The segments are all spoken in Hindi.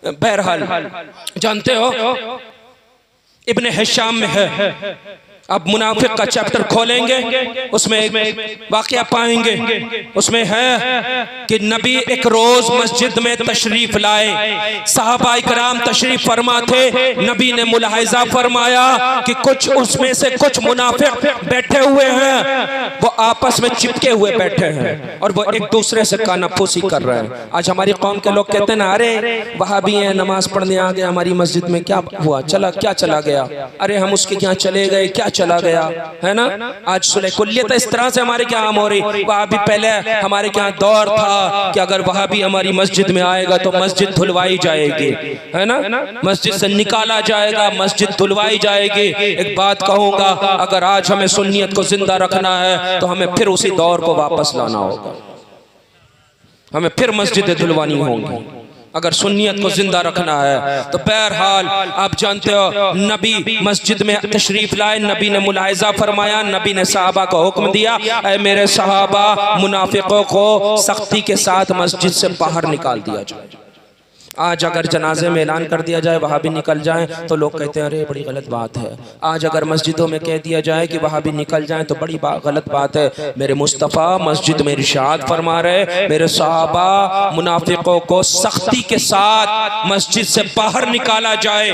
बहरहाल जानते हो इब्ने हिशाम में है। अब मुनाफिक का चैप्टर खोलेंगे, उसमें एक वाक़या पाएंगे। उसमें है कि नबी एक रोज मस्जिद में तशरीफ लाए, सहाबा इकराम तशरीफ फरमा थे। नबी ने मुलाहिजा फरमाया कि कुछ उसमें से कुछ मुनाफिक बैठे हुए हैं, वो आपस में चिपके हुए बैठे हैं और वो एक दूसरे से कानाफूसी कर रहे हैं। आज हमारी कौम के लोग कहते हैं ना, अरे वहाबी हैं, नमाज पढ़ने आ गए हमारी मस्जिद में, क्या हुआ, क्या चला गया, अरे हम उसके यहाँ चले गए, क्या चला गया, है ना। आज सुलह कुल्लियत इस तरह से हमारे क्या आम हो रही। वहां भी पहले हमारे क्या दौर था कि अगर वहां भी हमारी मस्जिद में आएगा तो मस्जिद धुलवाई जाएगी, है ना, मस्जिद से निकाला जाएगा, मस्जिद धुलवाई जाएगी। एक बात कहूंगा, अगर आज हमें सुन्नियत को जिंदा रखना है तो हमें फिर उसी दौर को वापस लाना होगा, हमें फिर मस्जिदें धुलवानी होंगी अगर सुन्नियत को जिंदा रखना है तो। बहरहाल आप जानते हो नबी मस्जिद में तशरीफ लाए, नबी ने मुलाहिजा फरमाया, नबी ने सहाबा को हुक्म दिया, ऐ मेरे सहाबा, मुनाफिकों को सख्ती के साथ मस्जिद से बाहर निकाल दिया जाए। आज अगर जनाजे में ऐलान कर दिया जाए वहाँ भी निकल जाएं तो लोग कहते हैं अरे बड़ी गलत बात है। आज अगर मस्जिदों में कह दिया जाए कि वहाँ भी निकल जाएं तो बड़ी गलत बात है। मेरे मुस्तफ़ा मस्जिद में इरशाद फरमा रहे, मेरे सहाबा मुनाफिकों को सख्ती के साथ मस्जिद से बाहर निकाला जाए।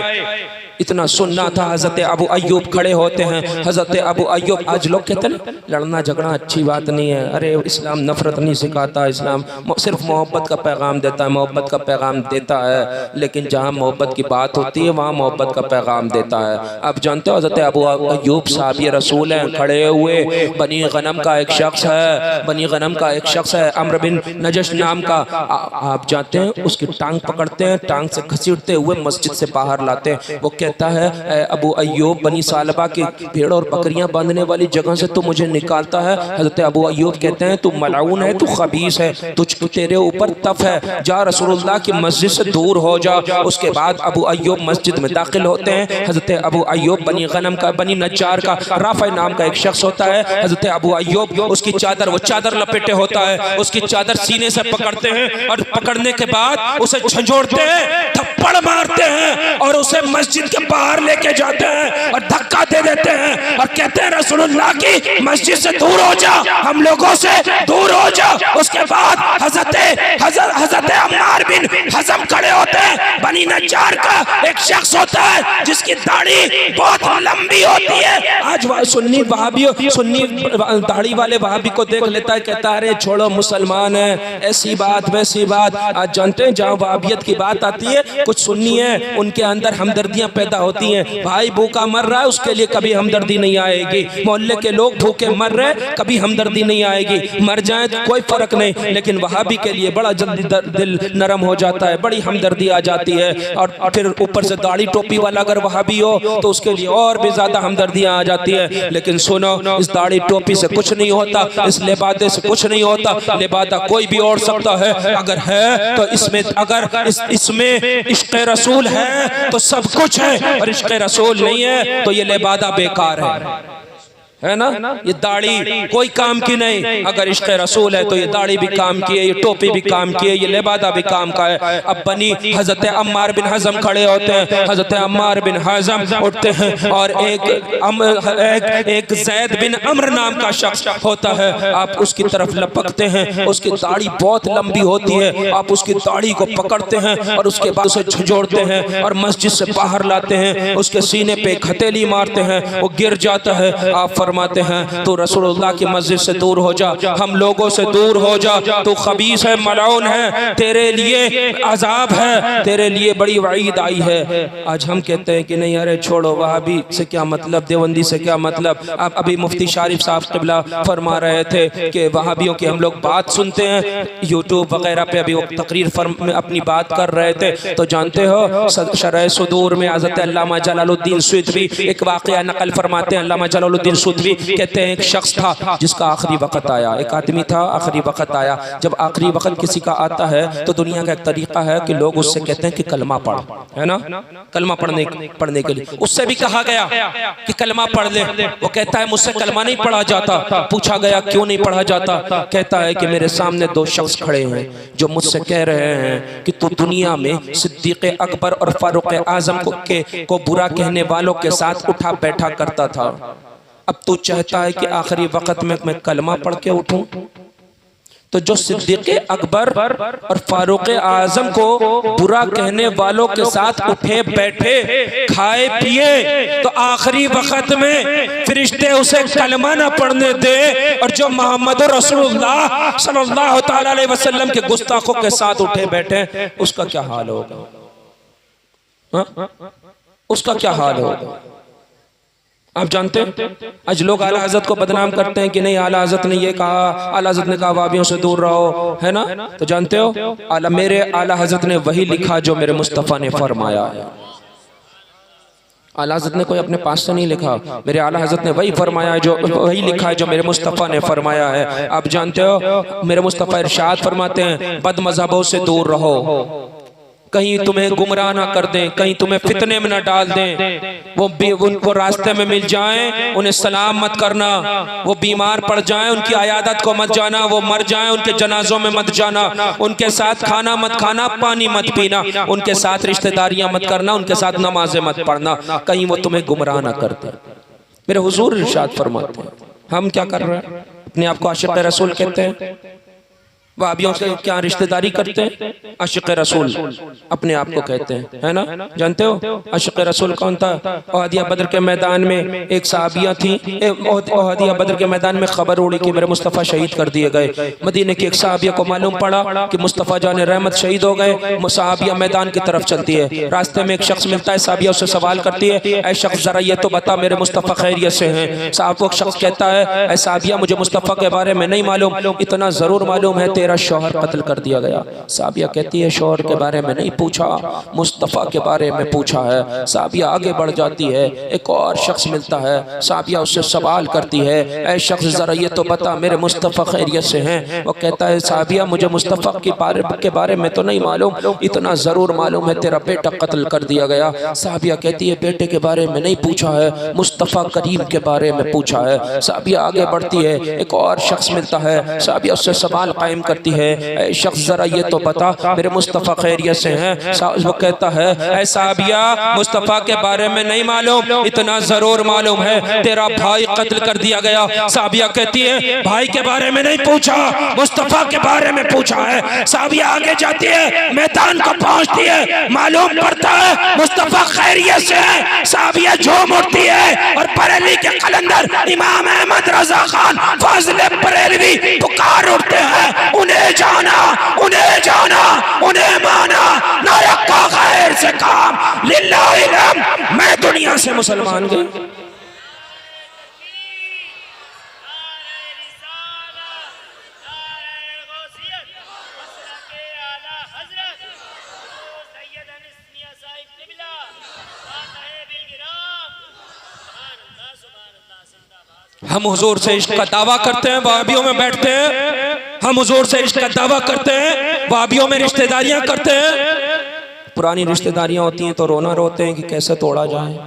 इतना सुनना था। हजरत अबू अय्यूब खड़े होते हैं, हजरत अबू अय्यूब, आज लोग कहते हैं लड़ना झगड़ा अच्छी बात नहीं है, अरे इस्लाम नफरत नहीं सिखाता, इस्लाम सिर्फ मोहब्बत का पैगाम देता है, मोहब्बत का पैगाम देता है, लेकिन जहाँ मोहब्बत की बात होती है वहाँ मोहब्बत का पैगाम देता है। अब जानते हो हजरत अबू अय्यूब साहब ये रसूल हैं, खड़े हुए, बनी गनम का एक शख्स है, बनी गनम का एक शख्स है अम्र बिन नजश नाम का, आप जानते हैं, उसकी टांग पकड़ते हैं, टांग से घसीटते हुए मस्जिद से बाहर लाते हैं। वो कहता है अबू अय्यूब, बनी सालबा की भेड़ और बकरियां बांधने वाली जगह से तू मुझे निकालता है। हजरत अबू अय्यूब कहते हैं तू मलाऊन है, तू खबीस है, तेरे ऊपर तफ है, जा रसूलुल्लाह की मस्जिद से दूर हो जा। उसके बाद अबू अय्यूब मस्जिद में दाखिल होते हैं। हजरत अबू अय्यूब बनी गनम का, बनी नज्जार का राफा नाम का एक शख्स होता है। हजरत अबू अय्यूब उसकी चादर, वो चादर लपेटे होता है, उसकी चादर सीने से पकड़ते हैं और पकड़ने के बाद उसे झंझोड़ते हैं, थप्पड़ मारते हैं और उसे मस्जिद के बाहर लेके जाते हैं और धक्का दे देते हैं और कहते हैं रसूलुल्लाह की मस्जिद से दूर हो जा, हम लोगों से दूर हो जा। उसके बाद हजरत अम्मार बिन हज़म खड़े होते हैं, बनी नज्जार का एक शख्स होता है जिसकी दाढ़ी बहुत लंबी होती है। आज सुन्नी वहाबी, सुन्नी दाढ़ी वाले वहाबी को देख लेता है, कहता है अरे छोड़ो मुसलमान है, ऐसी बात वैसी बात। आज जानते हैं जहाँ वहाबियत की बात आती है, कुछ सुन्नी है उनके अंदर हमदर्दियां पैदा होती हैं। भाई भूखा मर रहा है उसके लिए कभी हमदर्दी नहीं आएगी, मोहल्ले के लोग भूखे मर रहे कभी हमदर्दी नहीं आएगी, मर जाए तो कोई फर्क नहीं, लेकिन वहाबी के लिए बड़ा जल्दी दिल नरम हो जाता है, बड़ी हमदर्दी आ जाती है। और फिर ऊपर से दाढ़ी टोपी वाला अगर वहाबी हो तो उसके लिए और भी ज्यादा हमदर्दियां आ जाती है। लेकिन सुनो, इस दाढ़ी टोपी से कुछ नहीं होता, इस लिबादे से कुछ नहीं होता। लिबादा कोई भी ओढ़ सकता है, अगर है तो इसमें, अगर इसमें इश्क़ रसूल है तो सब कुछ है, और इश्क़ रसूल नहीं है तो ये लिबादा बेकार है ना। ये दाढ़ी कोई काम की नहीं, अगर इश्क़ रसूल है तो ये दाढ़ी भी काम की है, ये टोपी भी काम की है, ये लिबादा भी काम का है। अब बनी हजरत अम्मार बिन हज़म खड़े होते हैं, हजरत अम्मार बिन हज़म उठते हैं और एक ज़ैद बिन अम्र नाम का शख्स होता है, आप उसकी तरफ लपकते हैं, उसकी दाढ़ी बहुत लंबी होती है, आप उसकी दाढ़ी को पकड़ते हैं और उसके बाद उसे झंझोड़ते हैं और मस्जिद से बाहर लाते हैं, उसके सीने पे एक हथेली मारते हैं, वो गिर जाता है। आप फरमाते हैं तो रसूलुल्लाह की मस्जिद से दूर हो जा, हम लोगों से दूर हो जा, तो खबीस है, मलाउन है, तेरे लिए अजाब है, तेरे लिए बड़ी वईद आई है। आज हम कहते हैं कि नहीं अरे छोड़ो, वहाबी से क्या मतलब, देवबंदी से क्या मतलब। आप अभी मुफ्ती शारिफ साहब क़िबला फरमा रहे थे कि वहाबियों की हम लोग बात सुनते हैं, यूट्यूब वगैरह पे अभी वो तकरीर में अपनी बात कर रहे थे, तो जानते हो शरह सुदूर में हज़रत अल्लामा जलालुद्दीन सुय्यती एक वाक़या नकल फरमाते हैं। अल्लामा जलालुद्दीन सुदवी कहते हैं एक शख्स था जिसका आखिरी वक्त आया, एक आदमी था, आखिरी वक्त आया। जब आखिरी वक्त किसी का आता है तो दुनिया का एक तरीका है कि लोग उससे कहते हैं कि कलमा पढ़, है ना, कलमा पढ़ने के लिए उससे भी कहा गया कि कलमा पढ़ ले। वो कहता है मुझसे कलमा नहीं पढ़ा जाता। पूछा गया क्यों नहीं पढ़ा जाता? कहता है कि मेरे सामने दो शख्स खड़े हैं जो मुझसे कह रहे हैं कि तू दुनिया में सिद्दीक अकबर और फारूक आजम को बुरा कहने वालों के साथ उठा बैठा करता था। अब तू चाहता है कि आखिरी वक्त में मैं कलमा पढ़ के उठूं? तो जो सिद्दीक अकबर और फारूक आजम को बुरा कहने वालों के साथ उठे बैठे खाए पिए तो आखिरी वक्त में फरिश्ते उसे कलमा ना पढ़ने दे, और जो मोहम्मद रसूलुल्लाह सल्लल्लाहु तआला अलैहि वसल्लम के गुस्ताखों के साथ उठे बैठे, उसका क्या हाल होगा? उसका क्या हाल होगा? आप जानते हैं आज लोग आला हज़रत को बदनाम करते हैं कि नहीं आला हज़रत ने ये कहा, आला हज़रत ने कहा वाबियों से दूर रहो, है ना। तो जानते हो मेरे आला हज़रत ने वही लिखा जो मेरे मुस्तफ़ा ने फरमाया है। आला हज़रत ने कोई अपने पास से नहीं लिखा, मेरे आला हज़रत ने वही फरमाया है, जो वही लिखा है जो मेरे मुस्तफ़ा ने फरमाया है। आप जानते हो मेरे मुस्तफ़ा इरशाद फरमाते हैं बद मज़हबों से दूर रहो, कहीं तुम्हें गुमराह ना कर दें, कहीं तुम्हें फितने में ना डाल दें। वो रास्ते में मिल जाएं उन्हें सलाम मत करना, वो बीमार पड़ जाएं उनकी आयादत को मत जाना, वो मर जाएं उनके जनाजों में मत जाना, उनके साथ खाना मत खाना, पानी मत पीना, उनके साथ रिश्तेदारियां मत करना, उनके साथ नमाजें मत पढ़ना, कहीं वो तुम्हें गुमराह ना कर दें। मेरे हुजूर इरशाद फरमाते हैं। हम क्या कर रहे हैं? अपने आप को आशिक़ रसूल कहते हैं, वहाबियों से क्या रिश्तेदारी करते हैं? आशिक़ रसूल अपने आप को कहते हैं, है ना। जानते हो आशिक़ रसूल कौन था? ओहदिया बद्र के मैदान में एक सहाबिया थी। ओहदिया बद्र के मैदान में खबर उड़ी कि मेरे मुस्तफ़ा शहीद कर दिए गए। मदीने की एक सहाबिया को मालूम पड़ा कि मुस्तफ़ा जान रहमत शहीद हो गए। सहाबिया मैदान की तरफ चलती है, रास्ते में एक शख्स मिलता है, सहाबिया उससे सवाल करती है, ऐ शख्स जरा ये तो बता मेरे मुस्तफ़ा खैरियत से हैं? साहब वो शख्स कहता है, ऐ सहाबिया मुझे मुस्तफ़ा के बारे में नहीं मालूम, इतना ज़रूर मालूम है तेरा शौहर कत्ल कर दिया गया। साबिया कहती है शौहर के बारे में नहीं पूछा, मुस्तफ़ा के बारे में पूछा है। साबिया आगे बढ़ जाती है, एक और शख्स मिलता है, साबिया उससे सवाल करती है, ऐ शख्स जरा ये तो बता मेरे मुस्तफ़ा खैरियत से हैं? वो कहता है साबिया मुझे मुस्तफ़ा के बारे में तो नहीं मालूम, इतना ज़रूर मालूम है तेरा बेटा कत्ल कर दिया गया। साबिया कहती है बेटे के बारे में नहीं पूछा है, मुस्तफ़ा करीम के बारे में पूछा है। साबिया आगे बढ़ती है, एक और शख्स मिलता है, साबिया उससे सवाल कायम करती है, ऐ शख्स जरा ये तो बता मेरे मुस्तफ़ा खैरियत से हैं? वो कहता है ऐ साबिया मुस्तफ़ा के बारे में नहीं मालूम, इतना जरूर मालूम है तेरा भाई कत्ल कर दिया गया। साबिया कहती है भाई के बारे में नहीं पूछा, मुस्तफ़ा के बारे में पूछा है। साबिया आगे जाती है, मैदान को पहुंचती है, मालूम पड़ता है मुस्तफ़ा खैरियत से है। साबिया झूम उठती है और बरेली के कलंदर इमाम अहमद रजा खान फाजिल बरेलवी पुकार उठते हैं, उन्हें जाना, उन्हें जाना, उन्हें माना, ना रखा खैर से काम, लिल्लाहिल हम्द, मैं दुनिया से मुसलमान गया। हम हुजूर से इश्क का दावा करते हैं, वहाबियों में बैठते हैं। हम हुजूर से इश्क का दावा करते हैं, वहाबियों में रिश्तेदारियां करते हैं। पुरानी रिश्तेदारियां होती हैं तो रोना रोते हैं कि कैसे तोड़ा जाए,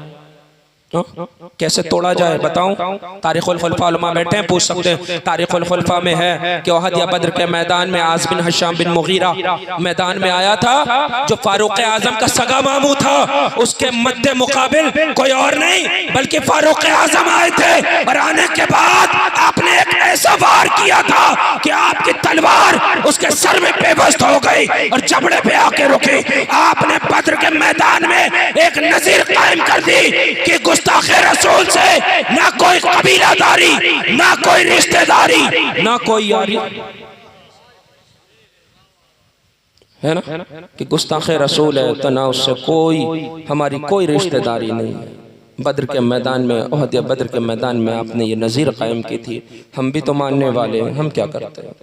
कैसे तोड़ा जाए बताऊं। तारीख़ुल खुलफा उलमा बैठे हैं, पूछ सकते हैं। तारीख़ुल खुलफा में है कि ओहद या बद्र के मैदान में आज़ बिन हशाम बिन मुगीरा मैदान में आया था, जो फारूक आज़म का सगा मामू था। उसके मद्दे मुकाबिल कोई और नहीं बल्कि फारूक आज़म आए थे, और आने के बाद आपने एक ऐसा वार किया था कि आपकी तलवार उसके सर में बेबस हो गई और जबड़े पे आके रुकी। आपने बद्र के मैदान में एक नज़ीर कायम कर दी कि गुस्ताखे रसूल से ना कोई कबीलादारी, ना कोई रिश्तेदारी, ना कोई यारी, है ना, कि गुस्ताखे रसूल है तो ना उससे कोई हमारी कोई रिश्तेदारी नहीं है। बद्र के मैदान में, ओहद या बद्र के मैदान में आपने ये नज़ीर कायम की थी। हम भी तो मानने वाले हैं, हम क्या करते हैं?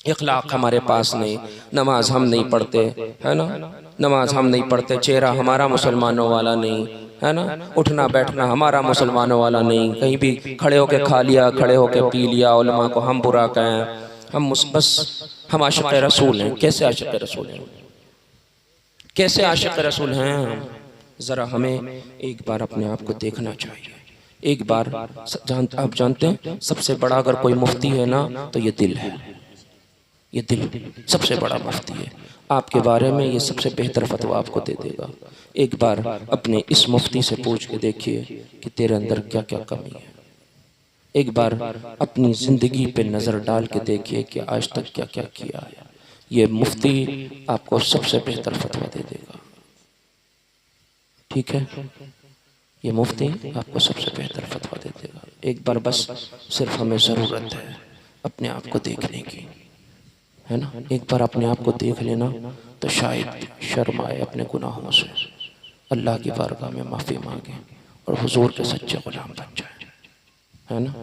इखलाक हमारे पास नहीं, नमाज हम नहीं पढ़ते, है ना, नमाज हम नहीं पढ़ते, चेहरा हमारा मुसलमानों वाला नहीं, है ना। उठना बैठना हमारा मुसलमानों वाला नहीं, कहीं भी खड़े होके खा लिया, खड़े होके पी लिया, उलमा को हम बुरा कहें, हम बस हम आशिक़ रसूल हैं। कैसे आशिक़ रसूल हैं, कैसे आशिक़ रसूल हैं हम? ज़रा हमें एक बार अपने आप को देखना चाहिए। एक बार आप जानते हैं सबसे बड़ा अगर कोई मुफ्ती है ना तो ये दिल है। ये दिल सबसे बड़ा मुफ्ती है। आपके बारे में ये सबसे बेहतर फतवा आपको दे देगा। एक बार अपने इस मुफ्ती से पूछ के देखिए कि तेरे अंदर क्या क्या कमी है। एक बार अपनी ज़िंदगी पे नज़र डाल के देखिए कि आज तक क्या क्या किया है। ये मुफ्ती आपको सबसे बेहतर फतवा दे देगा। ठीक है, ये मुफ्ती आपको सबसे बेहतर फतवा दे देगा। एक बार बस सिर्फ हमें ज़रूरत है अपने आप को देखने की, है ना। एक बार अपने आप को देख लेना तो शायद शर्म आए अपने गुनाहों से, अल्लाह की बारगाह में माफ़ी मांगे और हुजूर के सच्चे गुलाम बन जाए, है ना।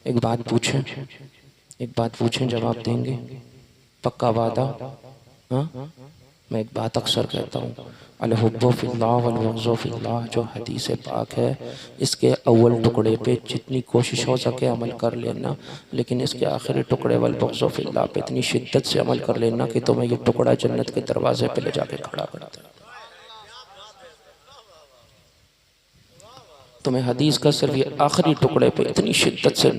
एक बात पूछें, एक बात पूछें, जवाब देंगे? पक्का वादा? हाँ, मैं एक बात अक्सर कहता हूँ, अल-हुब्बु फिल्लाह वल-बुग़्ज़ु फिल्लाह, जो हदीस पाक है, इसके अव्वल टुकड़े पे जितनी कोशिश हो सके अमल कर लेना, लेकिन इसके आखिरी टुकड़े वल-बुग़्ज़ु फिल्लाह पे इतनी शिद्दत से अमल कर लेना कि तुम्हें ये टुकड़ा जन्नत के दरवाजे पे ले जाके खड़ा करता है। तुम्हें हदीस का सिर्फ ये आखिरी टुकड़े पे इतनी शिद्दत से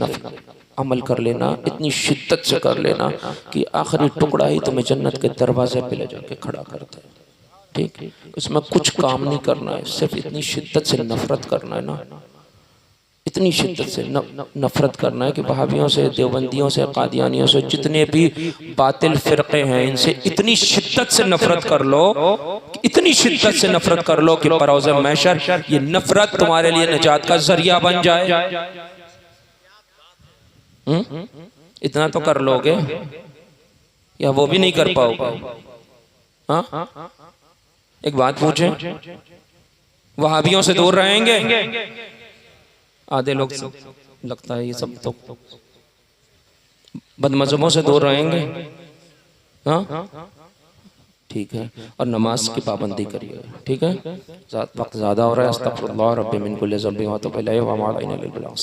अमल कर लेना, इतनी शिद्दत से कर लेना कि आखिरी टुकड़ा ही तुम्हें जन्नत के दरवाजे पे ले जाके खड़ा करता है। ठीक, इसमें कुछ काम नहीं करना है, सिर्फ इतनी शिद्दत से नफरत करना है ना, इतनी शिद्दत से नफरत करना है कि वहाबियों से, देवबंदियों से, कादियानियों से, जितने भी बातिल फिरके हैं, इनसे इतनी शिद्दत से नफरत कर लो, इतनी शिद्दत से नफरत कर लो कि बरोज़ महशर ये नफरत तुम्हारे लिए निजात का जरिया बन जाए। इतना तो कर लोगे या वो भी नहीं कर पाओगे? हाँ, एक बात पूछें, वहाबियों से दूर रहेंगे? आधे लोग लगता है ये सब तो बदमज़हबों से दूर रहेंगे। हाँ, ठीक है, और नमाज की पाबंदी करिए। ठीक है, वक्त ज़्यादा हो रहा है। अस्तग़फिरुल्लाह रब्बी मिन कुल्लि ज़ंबिन व अतूबु इलैहि व मा अलैना इल्लल बलाग।